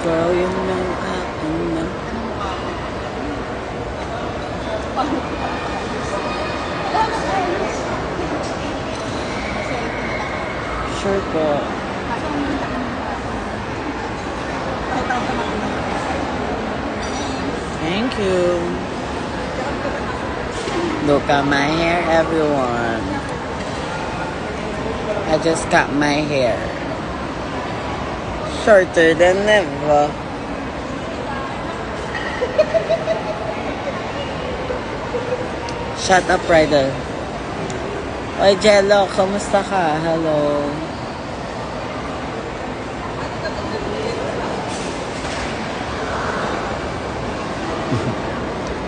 Ikaw yung nang akin na. Sure po. Thank you. Look at my hair, everyone. I just cut my hair. Shorter than ever. Shut up, Ryder. Oy, Jello, kamusta ka? Hello.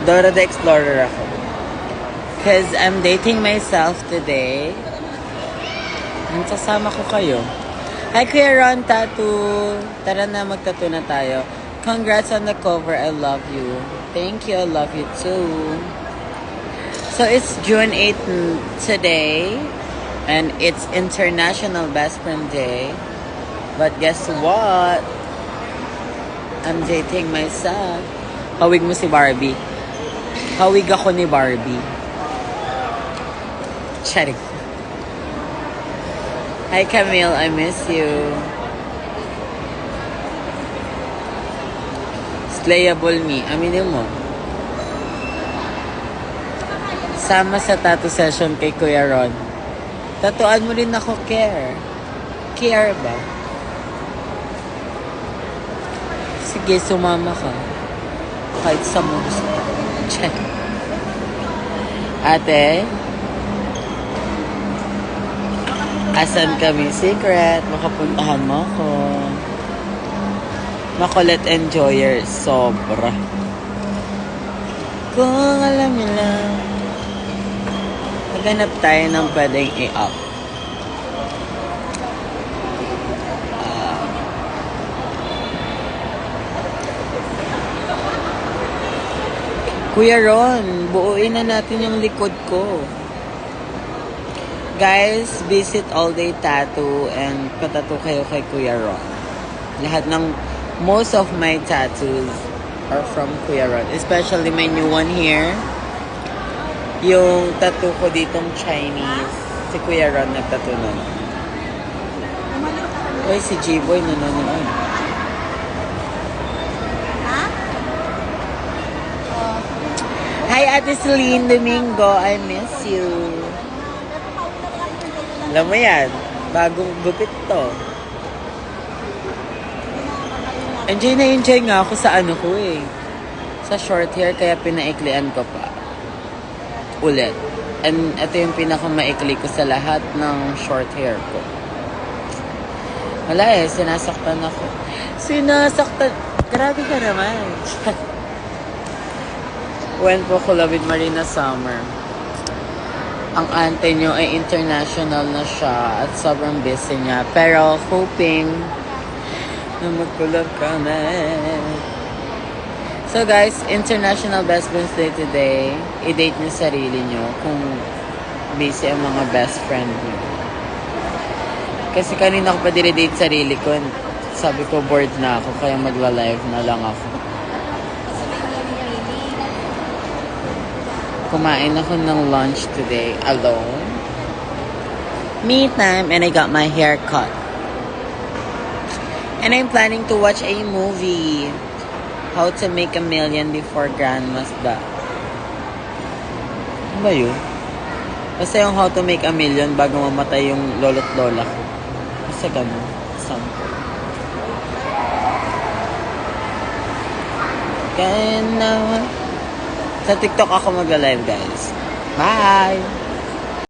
Dora the Explorer ako. Cause I'm dating myself today. And sasama ko kayo. Hi, Kuya Ron Tattoo. Tara na, magtattoo na tayo. Congrats on the cover. I love you. Thank you. I love you too. So, it's June 8th today. And it's International Best Friend Day. But guess what? I'm dating myself. Hawig mo si Barbie. Hawig ako ni Barbie. Charing. Hi Camille, I miss you. Slayable me. Aminin mo. Sama sa tattoo session kay Kuya Ron. Tatuan mo rin ako, Care. Care ba? Sige, sumama ka. Kahit sa muso. Check. Ate? Asan kami secret? Makapuntahan mo ako. Makulit enjoyer. Sobra. Kung alam mo lang. Maghanap tayo ng pwedeng i-up. Kuya Ron, buuin na natin yung likod ko. Guys, visit All Day Tattoo and patattoo kayo kay Kuya Ron. Most of my tattoos are from Kuya Ron. Especially my new one here. Yung tattoo ko ditong Chinese. Si Kuya Ron nagtattoo nun. Uy, si G-Boy nanonood. Hi, Ate Celine Domingo. I miss you. Alam mo yan, bagong gupit to. Enjoy nga ako sa ano ko eh. Sa short hair, kaya pinaiklian ko pa. Ulit. And ito yung pinakamaikli ko sa lahat ng short hair ko. Wala eh, sinasaktan ako. Sinasaktan. Grabe ka naman. When po ko with Marina Summer. Ang ante nyo ay international na siya at sobrang busy niya. Pero hoping na mag-collab kami. So guys, International Best Friends Day today. I-date nyo sarili nyo kung busy ang mga best friend nyo. Kasi kanina ko pa dinidate sarili ko. Sabi ko bored na ako kaya magla-live na lang ako. Kumain ako ng lunch today alone. Me time, and I got my hair cut. And I'm planning to watch a movie. How to Make a Million Before Grandma's Death. Ano ba yun? Basta yung How to Make a Million bago mamatay yung lolo't lola ko. Basta ganun. Sample. Kaya na... Sa TikTok ako magla-live, guys. Bye!